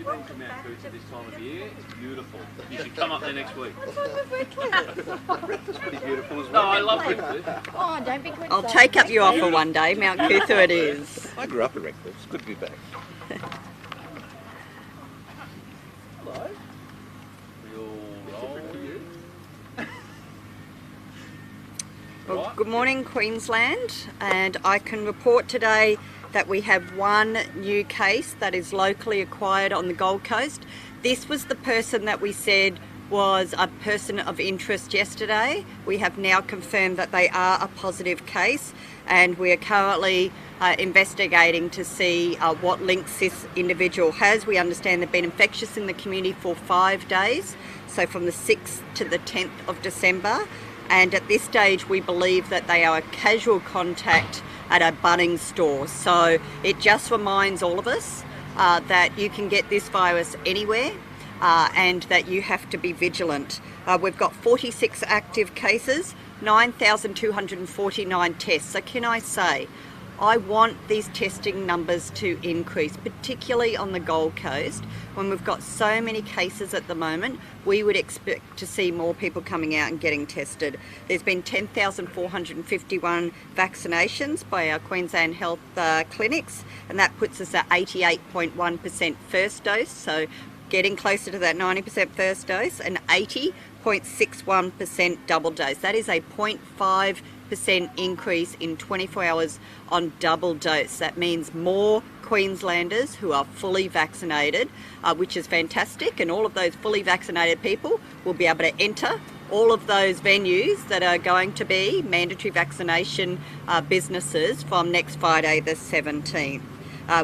you been to Mount Coot at this time of year? It's beautiful. You should come up there next week. What's wrong with Redcliffe? Redcliffe's pretty beautiful as well. No, I love Redcliffe. Oh, don't be good. I'll take up your offer one day. Mount Cootha it is. I grew up in Redcliffe. It's good to be back. Hello. We all roll you. Well, good morning, Queensland, and I can report today that we have one new case that is locally acquired on the Gold Coast. This was the person that we said was a person of interest yesterday. We have now confirmed that they are a positive case, and we are currently investigating to see what links this individual has. We understand they've been infectious in the community for 5 days, so from the 6th to the 10th of December. And at this stage we believe that they are a casual contact at a Bunnings store. So it just reminds all of us that you can get this virus anywhere and that you have to be vigilant. We've got 46 active cases, 9,249 tests. So can I say, I want these testing numbers to increase, particularly on the Gold Coast. When we've got so many cases at the moment, we would expect to see more people coming out and getting tested. There's been 10,451 vaccinations by our Queensland Health clinics, and that puts us at 88.1% first dose, so getting closer to that 90% first dose, and 80.61% double dose. That is a 0.5% increase in 24 hours on double dose. That means more Queenslanders who are fully vaccinated, which is fantastic, and all of those fully vaccinated people will be able to enter all of those venues that are going to be mandatory vaccination businesses from next Friday the 17th.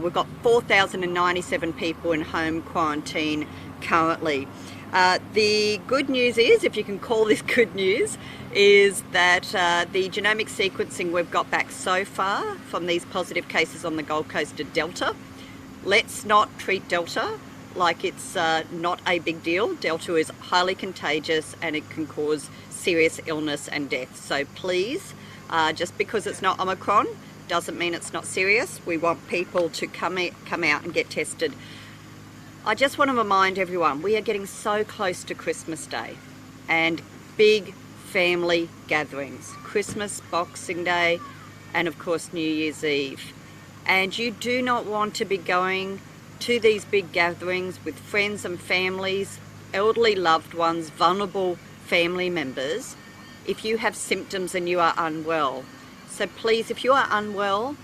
We've got 4,097 people in home quarantine currently. The good news is, if you can call this good news, is that the genomic sequencing we've got back so far from these positive cases on the Gold Coast are Delta. Let's not treat Delta like it's not a big deal. Delta is highly contagious and it can cause serious illness and death. So please, just because it's not Omicron doesn't mean it's not serious. We want people to come out and get tested. I just want to remind everyone, we are getting so close to Christmas Day and big family gatherings, Christmas, Boxing Day, and of course New Year's Eve. And you do not want to be going to these big gatherings with friends and families, elderly loved ones, vulnerable family members, if you have symptoms and you are unwell. So please, if you are unwell,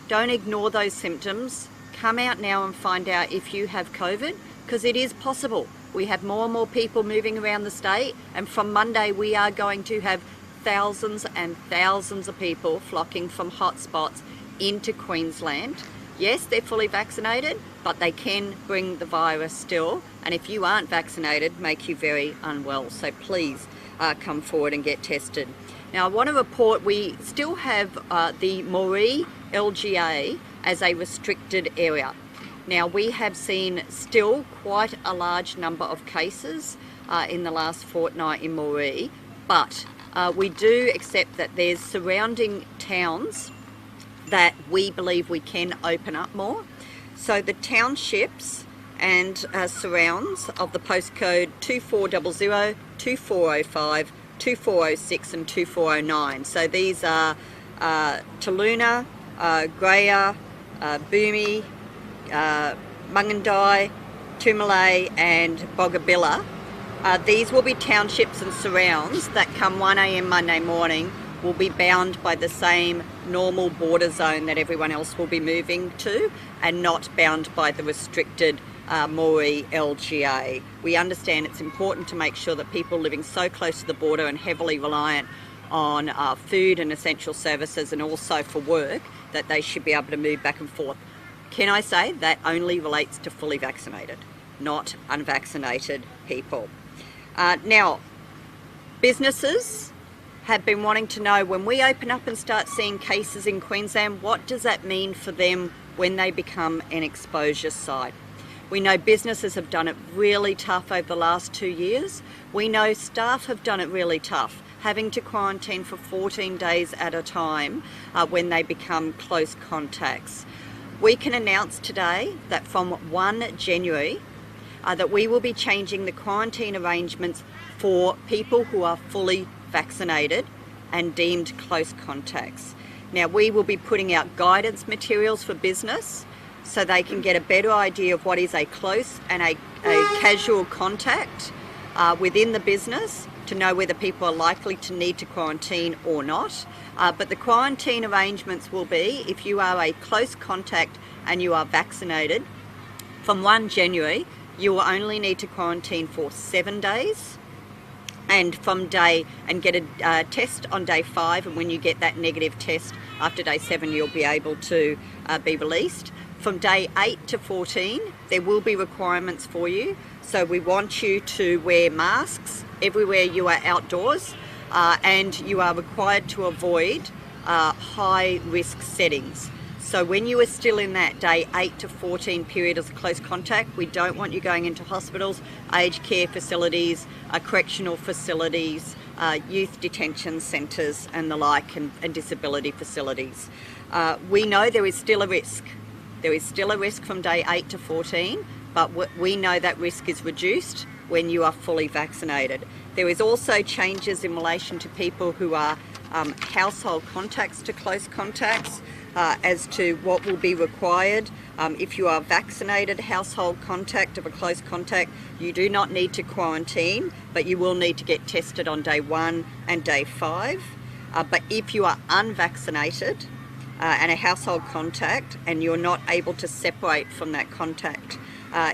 don't ignore those symptoms. Come out now and find out if you have COVID, because it is possible. We have more and more people moving around the state, and from Monday we are going to have thousands and thousands of people flocking from hotspots into Queensland. Yes, they're fully vaccinated, but they can bring the virus still, and if you aren't vaccinated, make you very unwell. So please come forward and get tested. Now I want to report we still have the Moree LGA as a restricted area. Now we have seen still quite a large number of cases in the last fortnight in Moree, but we do accept that there's surrounding towns that we believe we can open up more. So the townships and surrounds of the postcode 2400, 2405, 2406 and 2409. So these are Taluna, Greya, Boomy, Mungandai, Tumalay and Bogabilla. These will be townships and surrounds that come 1 a.m. Monday morning will be bound by the same normal border zone that everyone else will be moving to, and not bound by the restricted Moree LGA. We understand it's important to make sure that people living so close to the border and heavily reliant on food and essential services and also for work, that they should be able to move back and forth. Can I say that only relates to fully vaccinated, not unvaccinated people. Now, businesses have been wanting to know, when we open up and start seeing cases in Queensland, what does that mean for them when they become an exposure site? We know businesses have done it really tough over the last 2 years. We know staff have done it really tough, having to quarantine for 14 days at a time when they become close contacts. We can announce today that from 1 January that we will be changing the quarantine arrangements for people who are fully vaccinated and deemed close contacts. Now, we will be putting out guidance materials for business so they can get a better idea of what is a close and a casual contact within the business, to know whether people are likely to need to quarantine or not. But the quarantine arrangements will be, if you are a close contact and you are vaccinated, from 1 January, you will only need to quarantine for 7 days, and get a test on day 5, and when you get that negative test after day 7, you'll be able to be released. From day 8 to 14, there will be requirements for you. So we want you to wear masks everywhere you are outdoors, and you are required to avoid high risk settings. So when you are still in that day 8 to 14 period as a close contact, we don't want you going into hospitals, aged care facilities, correctional facilities, youth detention centres and the like, and disability facilities. We know there is still a risk. There is still a risk from day 8 to 14, but we know that risk is reduced when you are fully vaccinated. There is also changes in relation to people who are household contacts to close contacts, as to what will be required. If you are vaccinated household contact of a close contact, you do not need to quarantine, but you will need to get tested on day 1 and day 5. But if you are unvaccinated and a household contact, and you're not able to separate from that contact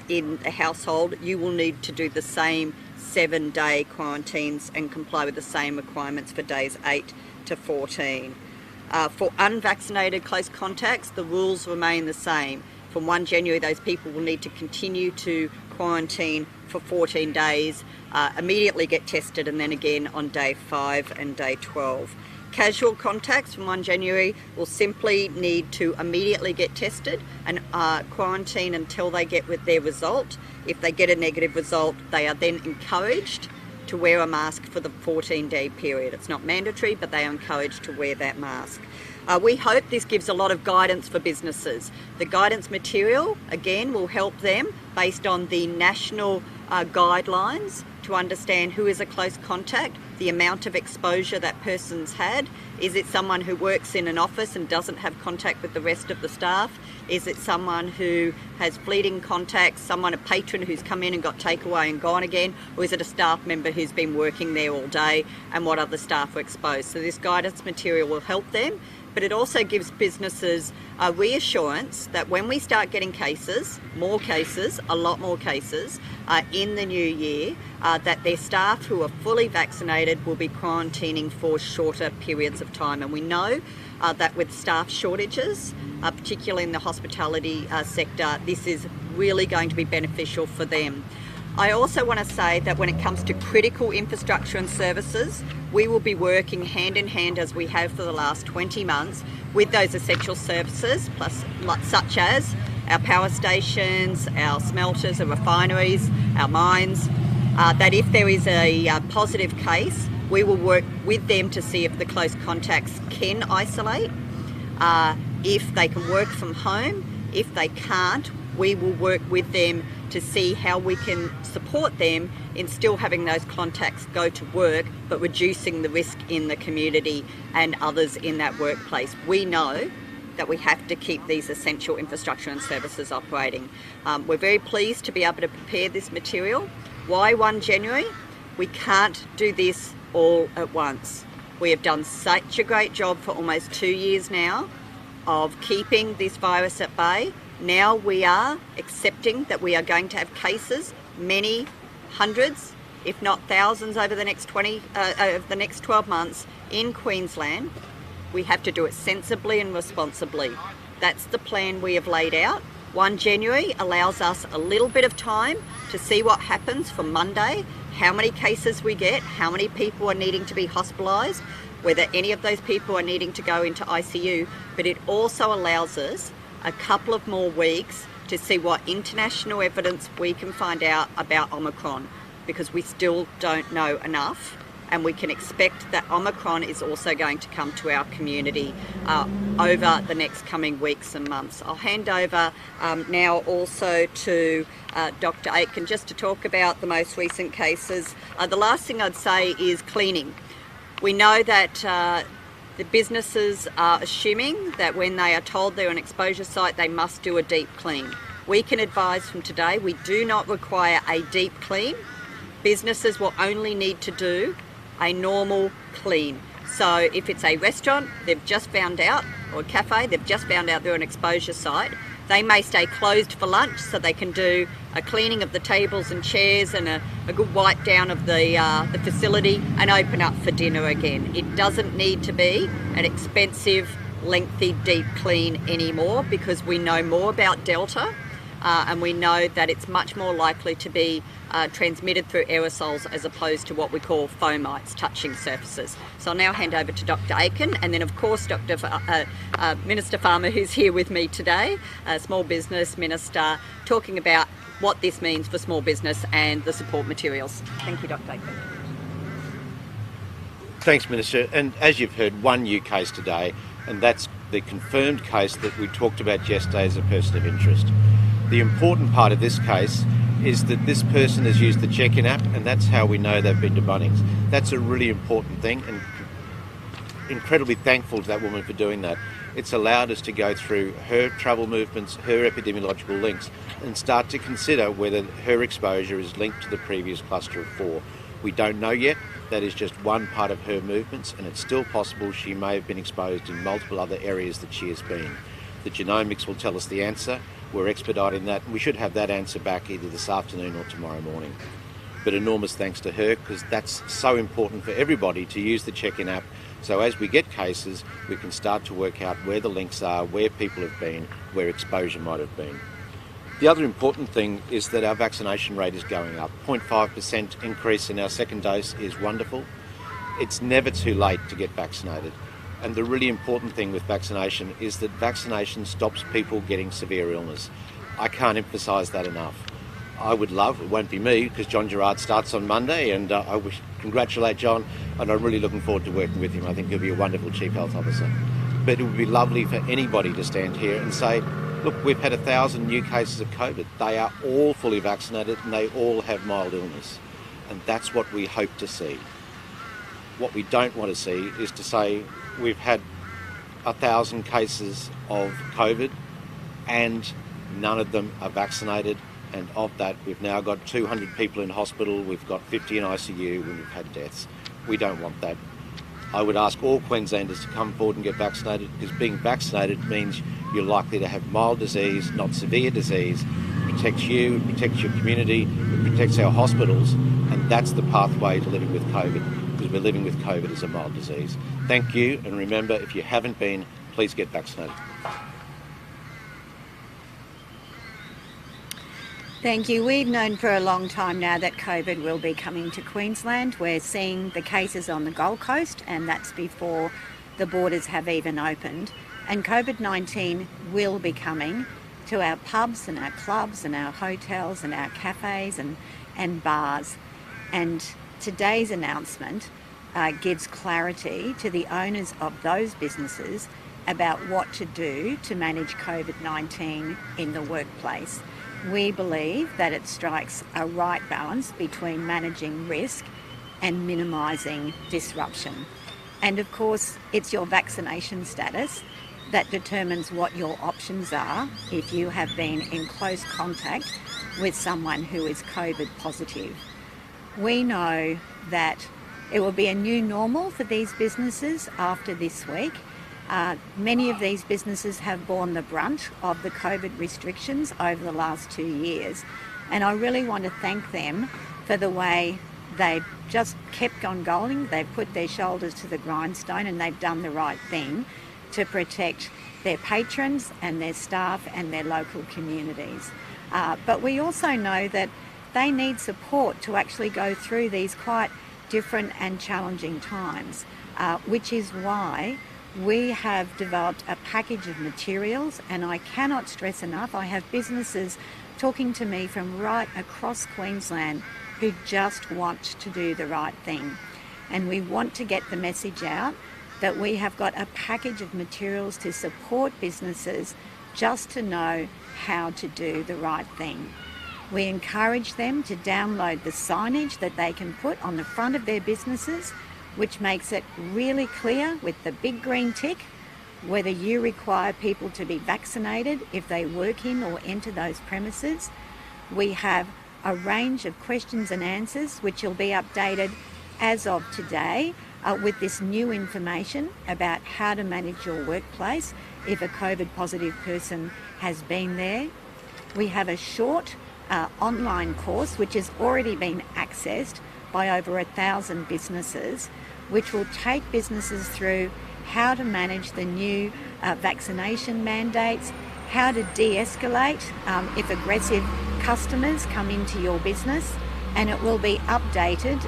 in a household, you will need to do the same 7-day quarantines and comply with the same requirements for days 8 to 14. For unvaccinated close contacts, the rules remain the same. From 1 January, those people will need to continue to quarantine for 14 days, immediately get tested, and then again on day 5 and day 12. Casual contacts from 1 January will simply need to immediately get tested and quarantine until they get with their result. If they get a negative result, they are then encouraged to wear a mask for the 14-day period. It's not mandatory, but they are encouraged to wear that mask. We hope this gives a lot of guidance for businesses. The guidance material, again, will help them based on the national guidelines to understand who is a close contact, the amount of exposure that person's had. Is it someone who works in an office and doesn't have contact with the rest of the staff? Is it someone who has fleeting contacts, a patron who's come in and got takeaway and gone again? Or is it a staff member who's been working there all day, and what other staff are exposed? So this guidance material will help them, but it also gives businesses a reassurance that when we start getting cases, a lot more cases, in the new year, that their staff who are fully vaccinated will be quarantining for shorter periods of time. And we know that with staff shortages, particularly in the hospitality sector, this is really going to be beneficial for them. I also want to say that when it comes to critical infrastructure and services, we will be working hand in hand, as we have for the last 20 months, with those essential services, such as our power stations, our smelters, our refineries, our mines, that if there is a positive case, we will work with them to see if the close contacts can isolate, if they can work from home. If they can't, we will work with them to see how we can support them in still having those contacts go to work, but reducing the risk in the community and others in that workplace. We know that we have to keep these essential infrastructure and services operating. We're very pleased to be able to prepare this material. Why 1 January? We can't do this all at once. We have done such a great job for almost 2 years now of keeping this virus at bay. Now we are accepting that we are going to have cases, many hundreds, if not thousands, over the next 12 months in Queensland. We have to do it sensibly and responsibly. That's the plan we have laid out. 1 January allows us a little bit of time to see what happens from Monday, how many cases we get, how many people are needing to be hospitalised, whether any of those people are needing to go into ICU, but it also allows us a couple of more weeks to see what international evidence we can find out about Omicron, because we still don't know enough, and we can expect that Omicron is also going to come to our community over the next coming weeks and months. I'll hand over now also to Dr. Aitken just to talk about the most recent cases. The last thing I'd say is cleaning. We know that the businesses are assuming that when they are told they're an exposure site, they must do a deep clean. We can advise from today, we do not require a deep clean. Businesses will only need to do a normal clean. So if it's a restaurant, they've just found out, or a cafe, they've just found out they're an exposure site, they may stay closed for lunch so they can do a cleaning of the tables and chairs and a good wipe down of the facility and open up for dinner again. It doesn't need to be an expensive, lengthy, deep clean anymore because we know more about Delta and we know that it's much more likely to be transmitted through aerosols as opposed to what we call fomites, touching surfaces. So I'll now hand over to Dr. Aitken and then of course Minister Farmer, who's here with me today, Small Business Minister, talking about what this means for small business and the support materials. Thank you, Dr. Aitken. Thanks, Minister. And as you've heard, one new case today, and that's the confirmed case that we talked about yesterday as a person of interest. The important part of this case is that this person has used the check-in app, and that's how we know they've been to Bunnings. That's a really important thing, and incredibly thankful to that woman for doing that. It's allowed us to go through her travel movements, her epidemiological links, and start to consider whether her exposure is linked to the previous cluster of 4. We don't know yet. That is just one part of her movements, and it's still possible she may have been exposed in multiple other areas that she has been. The genomics will tell us the answer. We're expediting that. We should have that answer back either this afternoon or tomorrow morning. But enormous thanks to her, because that's so important for everybody to use the check-in app. So as we get cases, we can start to work out where the links are, where people have been, where exposure might have been. The other important thing is that our vaccination rate is going up. 0.5% increase in our second dose is wonderful. It's never too late to get vaccinated. And the really important thing with vaccination is that vaccination stops people getting severe illness. I can't emphasise that enough. I would love, it won't be me, because John Gerard starts on Monday, and I congratulate John, and I'm really looking forward to working with him. I think he'll be a wonderful Chief Health Officer. But it would be lovely for anybody to stand here and say, look, we've had 1,000 new cases of COVID. They are all fully vaccinated and they all have mild illness. And that's what we hope to see. What we don't want to see is to say we've had 1,000 cases of COVID and none of them are vaccinated. And of that, we've now got 200 people in hospital, we've got 50 in ICU, and we've had deaths. We don't want that. I would ask all Queenslanders to come forward and get vaccinated, because being vaccinated means you're likely to have mild disease, not severe disease. It protects you, it protects your community, it protects our hospitals, and that's the pathway to living with COVID, because we're living with COVID as a mild disease. Thank you, and remember, if you haven't been, please get vaccinated. Thank you. We've known for a long time now that COVID will be coming to Queensland. We're seeing the cases on the Gold Coast, and that's before the borders have even opened. And COVID-19 will be coming to our pubs and our clubs and our hotels and our cafes and bars. And today's announcement gives clarity to the owners of those businesses about what to do to manage COVID-19 in the workplace. We believe that it strikes a right balance between managing risk and minimising disruption. And of course, it's your vaccination status that determines what your options are if you have been in close contact with someone who is COVID positive. We know that it will be a new normal for these businesses after this week. Many of these businesses have borne the brunt of the COVID restrictions over the last 2 years, and I really want to thank them for the way they've just kept on going. They've put their shoulders to the grindstone and they've done the right thing to protect their patrons and their staff and their local communities. But we also know that they need support to actually go through these quite different and challenging times, which is why we have developed a package of materials, and I cannot stress enough, I have businesses talking to me from right across Queensland who just want to do the right thing. and we want to get the message out that we have got a package of materials to support businesses just to know how to do the right thing. We encourage them to download the signage that they can put on the front of their businesses, which makes it really clear with the big green tick whether you require people to be vaccinated if they work in or enter those premises. We have a range of questions and answers which will be updated as of today with this new information about how to manage your workplace if a COVID positive person has been there. We have a short online course which has already been accessed by over 1,000 businesses, which will take businesses through how to manage the new vaccination mandates, how to de-escalate if aggressive customers come into your business, and it will be updated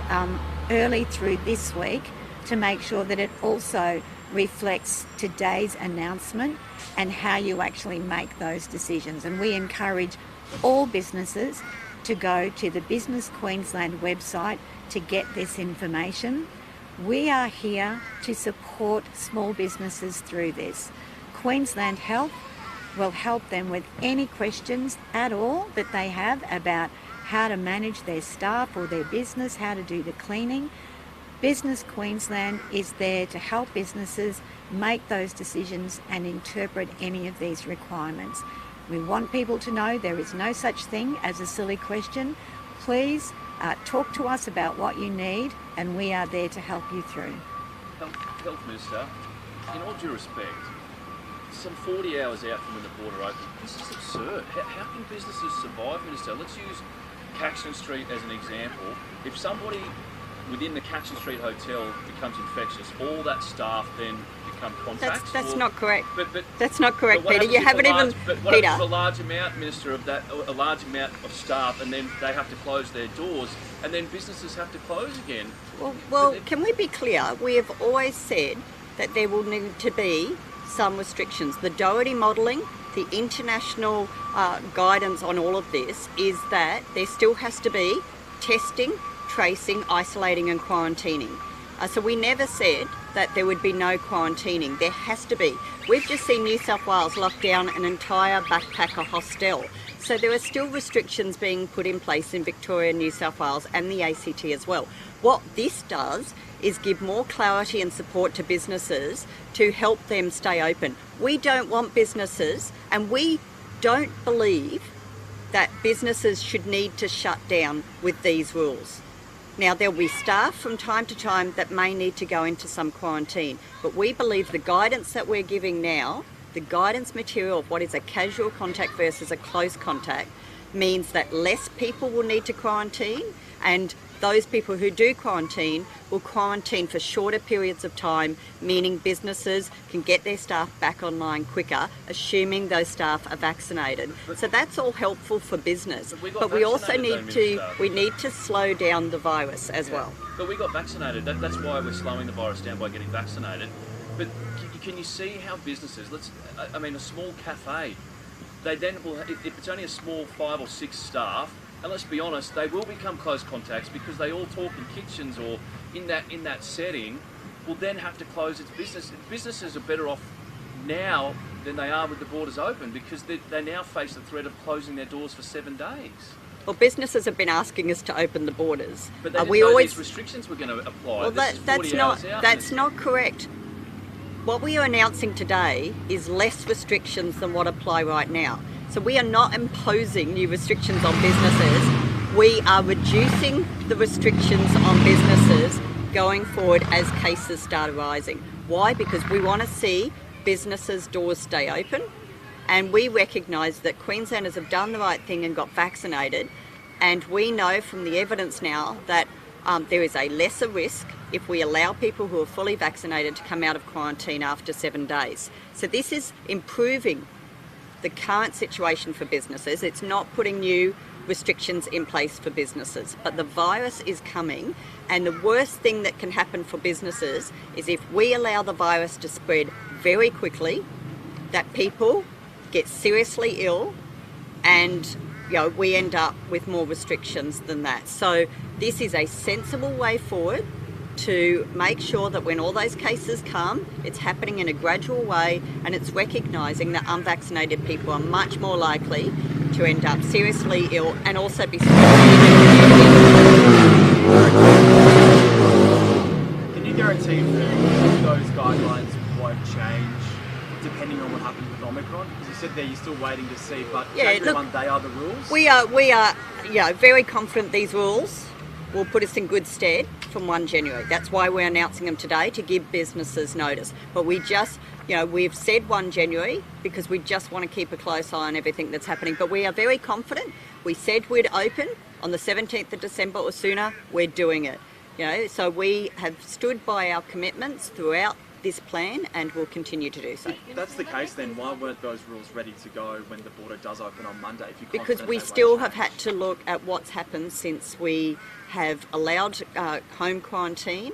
early through this week to make sure that it also reflects today's announcement and how you actually make those decisions. And we encourage all businesses to go to the Business Queensland website to get this information. We are here to support small businesses through this. Queensland Health will help them with any questions at all that they have about how to manage their staff or their business, how to do the cleaning. Business Queensland is there to help businesses make those decisions and interpret any of these requirements. We want people to know there is no such thing as a silly question. Please talk to us about what you need, and we are there to help you through. Health Minister, in all due respect, some 40 hours out from when the border opened, this is absurd. How can businesses survive, Minister? Let's use Caxton Street as an example. If somebody within the Caxton Street Hotel becomes infectious, all that staff then become contacts? That's not correct. But that's not correct, Peter. You haven't even, But what if a large amount, Minister, of that, a large amount of staff, and then they have to close their doors, and then businesses have to close again? Well, can we be clear? We have always said that there will need to be some restrictions. The Doherty modelling, the international guidance on all of this is that there still has to be testing, tracing, isolating and quarantining. So we never said that there would be no quarantining. There has to be. We've just seen New South Wales lock down an entire backpacker hostel. So there are still restrictions being put in place in Victoria, New South Wales and the ACT as well. What this does is give more clarity and support to businesses to help them stay open. We don't want businesses, and we don't believe that businesses should need to shut down with these rules. Now, there'll be staff from time to time that may need to go into some quarantine, but we believe the guidance that we're giving now, the guidance material of what is a casual contact versus a close contact, means that less people will need to quarantine, and those people who do quarantine will quarantine for shorter periods of time, meaning businesses can get their staff back online quicker, assuming those staff are vaccinated. So that's all helpful for business. But we also need to slow down the virus as well. But we got vaccinated. That's why we're slowing the virus down, by getting vaccinated. But can you see how businesses, a small cafe, they then will, if it's only a small 5 or 6 staff, and let's be honest, they will become close contacts because they all talk in kitchens or in that setting, will then have to close its business. Businesses are better off now than they are with the borders open, because they now face the threat of closing their doors for 7 days. Well, businesses have been asking us to open the borders. But they didn't know these restrictions were going to apply. Well, that's not correct. What we are announcing today is less restrictions than what apply right now. So we are not imposing new restrictions on businesses. We are reducing the restrictions on businesses going forward as cases start arising. Why? Because we want to see businesses' doors stay open, and we recognise that Queenslanders have done the right thing and got vaccinated, and we know from the evidence now that there is a lesser risk if we allow people who are fully vaccinated to come out of quarantine after 7 days. So this is improving the current situation for businesses. It's not putting new restrictions in place for businesses, but the virus is coming, and the worst thing that can happen for businesses is if we allow the virus to spread very quickly, that people get seriously ill, and we end up with more restrictions than that. So this is a sensible way forward to make sure that when all those cases come, it's happening in a gradual way, and it's recognising that unvaccinated people are much more likely to end up seriously ill and also be Can you guarantee that those guidelines won't change depending on what happens with Omicron? Because you said there you're still waiting to see, but January 1, they are the rules? We are very confident these rules will put us in good stead from 1 January. That's why we're announcing them today, to give businesses notice. But we just, we've said 1 January because we just want to keep a close eye on everything that's happening. But we are very confident. We said we'd open on the 17th of December or sooner. We're doing it. So we have stood by our commitments throughout this plan and will continue to do so. If that's the case, then why weren't those rules ready to go when the border does open on Monday? If you're because we confident still have had to look at what's happened since we have allowed home quarantine.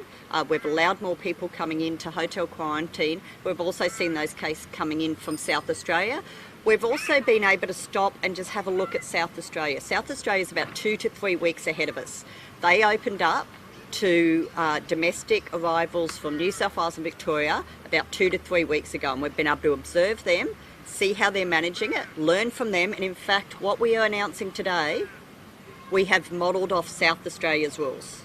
We've allowed more people coming into hotel quarantine. We've also seen those cases coming in from South Australia. We've also been able to stop and just have a look at South Australia. South Australia is about 2 to 3 weeks ahead of us. They opened up to domestic arrivals from New South Wales and Victoria about 2 to 3 weeks ago, and we've been able to observe them, see how they're managing it, learn from them, and in fact what we are announcing today, we have modelled off South Australia's rules.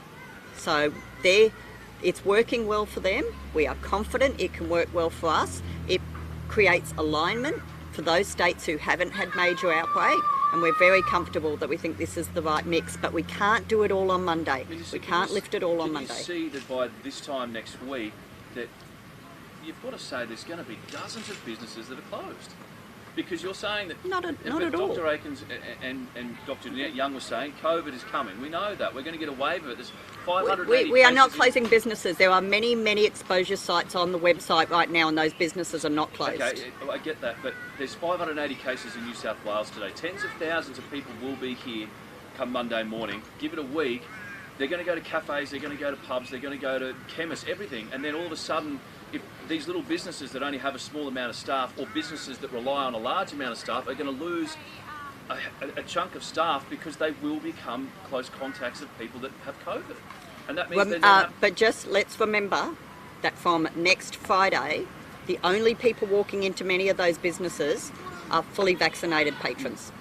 So it's working well for them. We are confident it can work well for us. It creates alignment for those states who haven't had major outbreak, and we're very comfortable that we think this is the right mix, but we can't do it all on Monday. We can't lift it all on Monday. Can you see that by this time next week that you've got to say there's going to be dozens of businesses that are closed? Because you're saying that... Not at all. Dr. Akins and Dr. Young was saying COVID is coming. We know that. We're going to get a wave of it. There's 580 We are not closing businesses. There are many, many exposure sites on the website right now, and those businesses are not closed. Okay, I get that, but there's 580 cases in New South Wales today. Tens of thousands of people will be here come Monday morning. Give it a week. They're going to go to cafes, they're going to go to pubs, they're going to go to chemists, everything. And then all of a sudden, if these little businesses that only have a small amount of staff, or businesses that rely on a large amount of staff, are going to lose a chunk of staff because they will become close contacts of people that have COVID. And that means but just let's remember that from next Friday, the only people walking into many of those businesses are fully vaccinated patrons.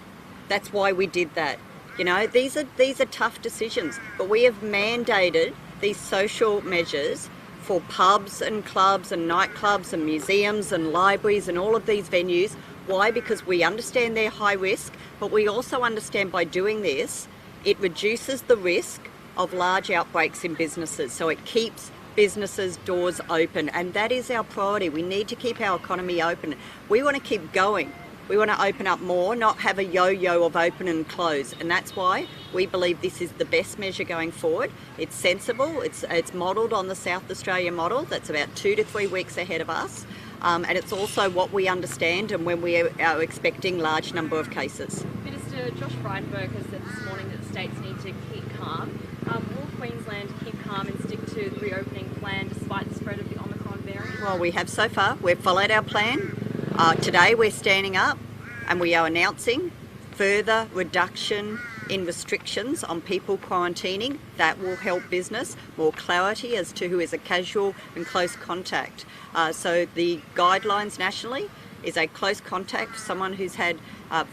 That's why we did that. These are tough decisions, but we have mandated these social measures for pubs and clubs and nightclubs and museums and libraries and all of these venues. Why? Because we understand they're high risk, but we also understand by doing this, it reduces the risk of large outbreaks in businesses. So it keeps businesses' doors open, and that is our priority. We need to keep our economy open. We want to keep going. We want to open up more, not have a yo-yo of open and close. And that's why we believe this is the best measure going forward. It's sensible. It's modelled on the South Australia model. That's about 2 to 3 weeks ahead of us. And it's also what we understand and when we are expecting large number of cases. Minister Josh Frydenberg has said this morning that the states need to keep calm. Will Queensland keep calm and stick to the reopening plan despite the spread of the Omicron variant? Well, we have so far. We've followed our plan. Today we're standing up and we are announcing further reduction in restrictions on people quarantining. That will help business, more clarity as to who is a casual and close contact. So the guidelines nationally is a close contact, someone who's had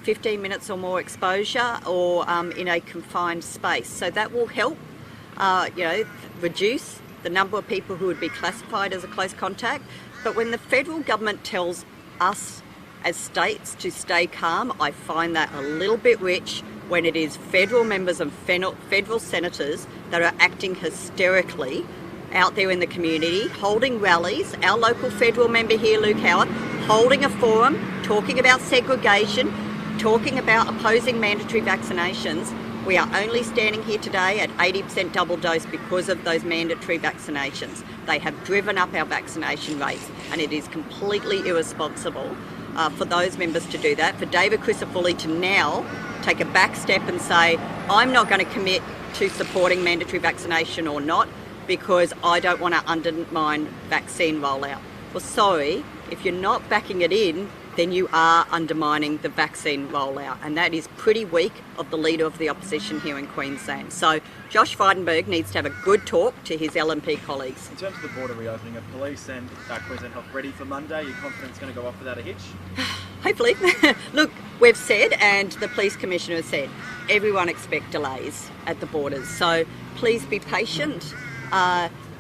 15 minutes or more exposure or in a confined space. So that will help reduce the number of people who would be classified as a close contact. But when the federal government tells us as states to stay calm, I find that a little bit rich when it is federal members and federal senators that are acting hysterically out there in the community, holding rallies. Our local federal member here, Luke Howard, holding a forum, talking about segregation, talking about opposing mandatory vaccinations. We are only standing here today at 80% double dose because of those mandatory vaccinations. They have driven up our vaccination rates, and it is completely irresponsible for those members to do that. For David Crisafulli to now take a back step and say, I'm not going to commit to supporting mandatory vaccination or not because I don't want to undermine vaccine rollout. Well, sorry, if you're not backing it in, then you are undermining the vaccine rollout, and that is pretty weak of the Leader of the Opposition here in Queensland. So Josh Frydenberg needs to have a good talk to his LNP colleagues. In terms of the border reopening, are police and Queensland Health ready for Monday? Are you confident it's going to go off without a hitch? Hopefully. Look, we've said, and the Police Commissioner has said, everyone expect delays at the borders. So please be patient.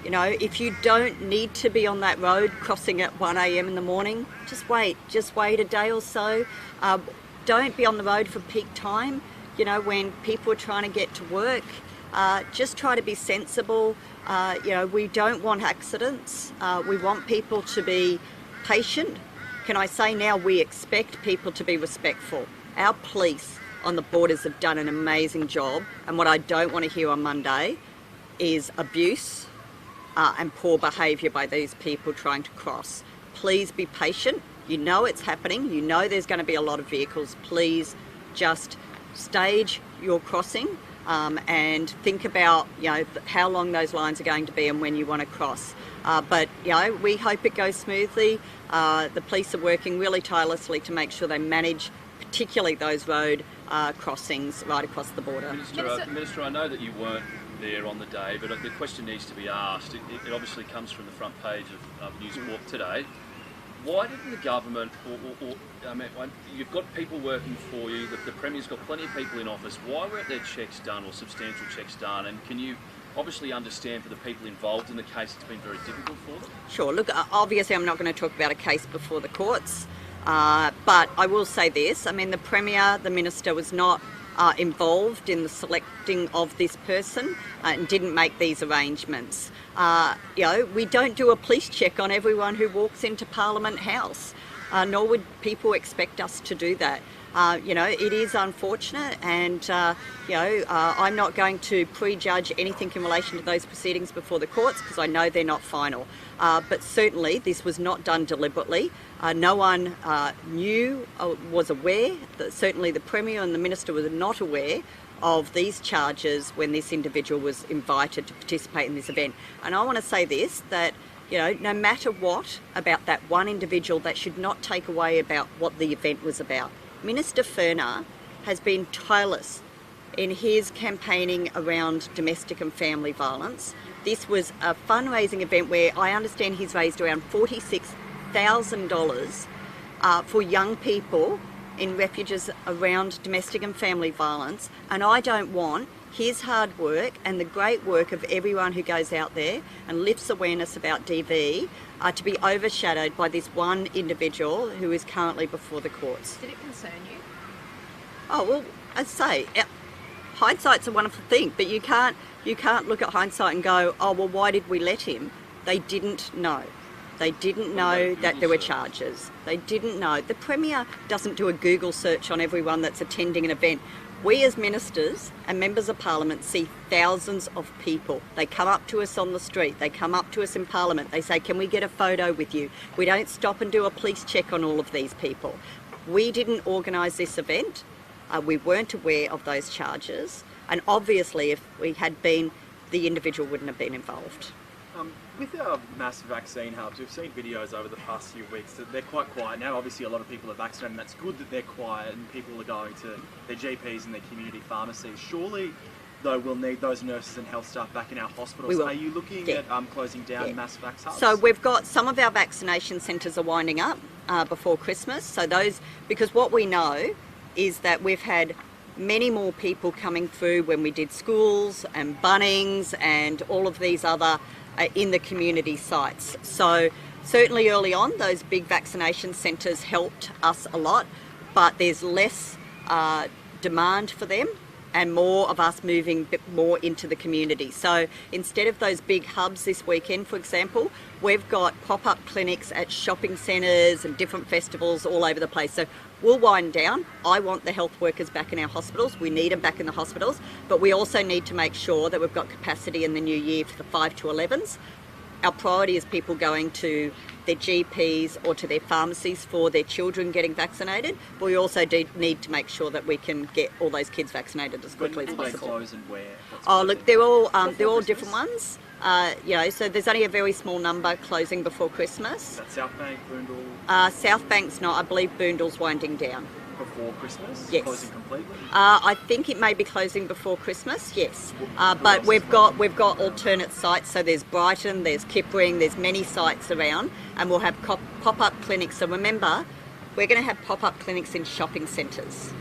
You know, if you don't need to be on that road crossing at 1 a.m. in the morning, just wait a day or so. Don't be on the road for peak time, you know, when people are trying to get to work. Just try to be sensible. You know, we don't want accidents. We want people to be patient. Can I say now, we expect people to be respectful. Our police on the borders have done an amazing job, and what I don't want to hear on Monday is abuse and poor behaviour by these people trying to cross. Please be patient. You know it's happening. You know there's going to be a lot of vehicles. Please just stage your crossing and think about, you know, how long those lines are going to be and when you want to cross. But, you know, we hope it goes smoothly. The police are working really tirelessly to make sure they manage particularly those road crossings right across the border. Minister, I know that you weren't there on the day, but the question needs to be asked. It obviously comes from the front page of News Corp today. Why didn't the government, I mean, you've got people working for you, the Premier's got plenty of people in office, why weren't there checks done or substantial checks done? And can you obviously understand for the people involved in the case it's been very difficult for them? Sure, look, obviously I'm not going to talk about a case before the courts, but I will say this, I mean, the Premier, the Minister was not involved in the selecting of this person and didn't make these arrangements. You know, we don't do a police check on everyone who walks into Parliament House, nor would people expect us to do that. You know, it is unfortunate, and you know, I'm not going to prejudge anything in relation to those proceedings before the courts because I know they're not final. But certainly this was not done deliberately. No one knew, was aware, that certainly the Premier and the Minister were not aware of these charges when this individual was invited to participate in this event. And I want to say this, that, you know, no matter what about that one individual, that should not take away about what the event was about. Minister Furner has been tireless in his campaigning around domestic and family violence. This was a fundraising event where I understand he's raised around $46,000 for young people in refuges around domestic and family violence, and I don't want his hard work and the great work of everyone who goes out there and lifts awareness about DV to be overshadowed by this one individual who is currently before the courts. Did it concern you? Oh, well, as I say, hindsight's a wonderful thing, but you can't look at hindsight and go, oh, well, why did we let him? They didn't know. They didn't know that there were charges. They didn't know. The Premier doesn't do a Google search on everyone that's attending an event. We as ministers and members of Parliament see thousands of people. They come up to us on the street. They come up to us in Parliament. They say, can we get a photo with you? We don't stop and do a police check on all of these people. We didn't organise this event. We weren't aware of those charges. And obviously, if we had been, the individual wouldn't have been involved. With our mass vaccine hubs, we've seen videos over the past few weeks that they're quite quiet now. Obviously, a lot of people are vaccinated, and that's good that they're quiet and people are going to their GPs and their community pharmacies. Surely, though, we'll need those nurses and health staff back in our hospitals. We will. Are you looking at closing down mass vax hubs? So we've got some of our vaccination centres are winding up before Christmas. So those, because what we know is that we've had many more people coming through when we did schools and Bunnings and all of these other in the community sites. So certainly early on, those big vaccination centres helped us a lot, but there's less demand for them and more of us moving a bit more into the community. So instead of those big hubs this weekend, for example, we've got pop-up clinics at shopping centres and different festivals all over the place. So we'll wind down. I want the health workers back in our hospitals. We need them back in the hospitals, but we also need to make sure that we've got capacity in the new year for the 5 to 11s. Our priority is people going to their GPs or to their pharmacies for their children getting vaccinated, but we also need to make sure that we can get all those kids vaccinated as quickly as possible. Close and where? Oh, look, they're all different ones. So there's only a very small number closing before Christmas. Is that South Bank, Boondall? South Bank's not. I believe Boondall's winding down. Before Christmas? Yes. Closing completely? I think it may be closing before Christmas, yes. But we've got alternate sites, so there's Brighton, there's Kippering, there's many sites around, and we'll have pop-up clinics. So remember, we're going to have pop-up clinics in shopping centres.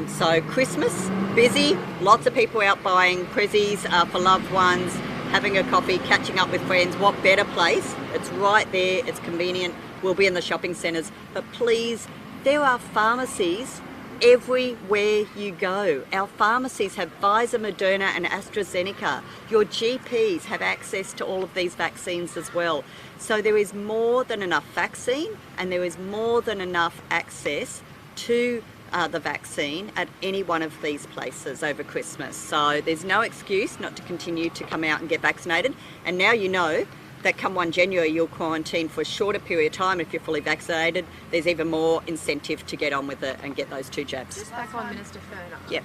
So Christmas, busy, lots of people out buying prezzies for loved ones, having a coffee, catching up with friends. What better place? It's right there, it's convenient. We'll be in the shopping centres. But please, there are pharmacies everywhere you go. Our pharmacies have Pfizer, Moderna and AstraZeneca. Your GPs have access to all of these vaccines as well. So there is more than enough vaccine and there is more than enough access to the vaccine at any one of these places over Christmas. So there's no excuse not to continue to come out and get vaccinated. And now you know that come 1 January you'll quarantine for a shorter period of time. If you're fully vaccinated, there's even more incentive to get on with it and get those 2 jabs. Just back on Minister Ferner. Yep.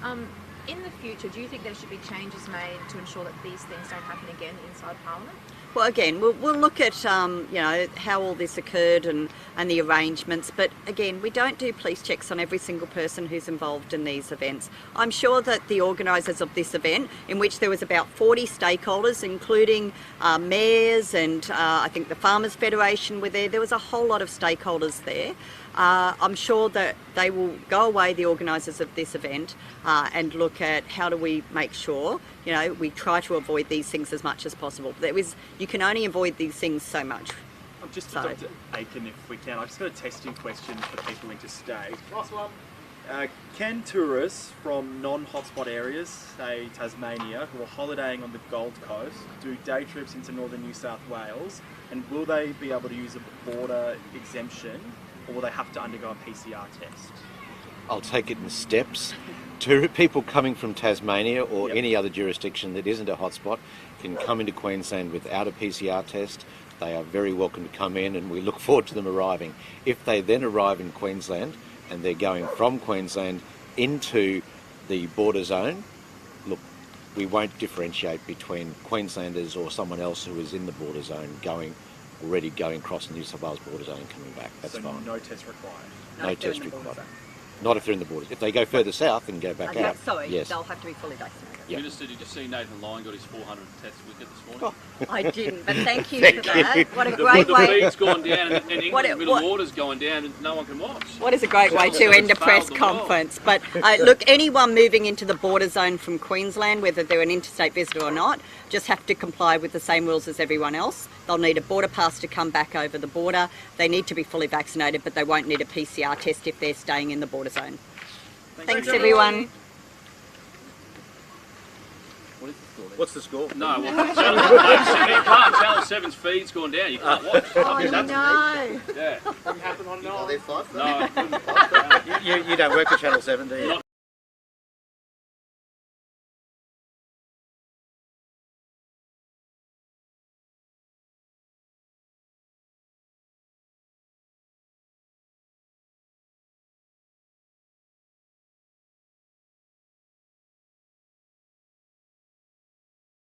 In the future, do you think there should be changes made to ensure that these things don't happen again inside Parliament? Well, again, we'll look at how all this occurred and the arrangements. But again, we don't do police checks on every single person who's involved in these events. I'm sure that the organisers of this event, in which there was about 40 stakeholders, including mayors and I think the Farmers Federation were there. There was a whole lot of stakeholders there. I'm sure that they will go away, the organisers of this event, and look at how do we make sure, we try to avoid these things as much as possible. You can only avoid these things so much. Just Dr. Aiken, if we can, I've just got a testing question for people interstate. Last one. Can tourists from non-hotspot areas, say Tasmania, who are holidaying on the Gold Coast, do day trips into northern New South Wales, and will they be able to use a border exemption, or will they have to undergo a PCR test? I'll take it in steps. People coming from Tasmania or any other jurisdiction that isn't a hotspot can come into Queensland without a PCR test. They are very welcome to come in and we look forward to them arriving. If they then arrive in Queensland and they're going from Queensland into the border zone, look, we won't differentiate between Queenslanders or someone else who is in the border zone already going across the New South Wales border zone and coming back. That's fine. No test required? No test required. Not if they're in the borders. If they go further south and go back out, yes. They'll have to be fully vaccinated. Yep. Minister, did you see Nathan Lyon got his 400 tests wicket this morning? I didn't, but thank you for that. What a great the way. feed's gone down and England's middle order's going down and no one can watch. What is a great way to end a press conference. But look, anyone moving into the border zone from Queensland, whether they're an interstate visitor or not, just have to comply with the same rules as everyone else. They'll need a border pass to come back over the border. They need to be fully vaccinated, but they won't need a PCR test if they're staying in the border zone. Thanks everyone. What is the score then? What's the score? No, well, Channel 7's feed's gone down. You can't watch. Oh, no. Yeah. Didn't happen on Are there 5? No. You don't work at Channel 7, do you?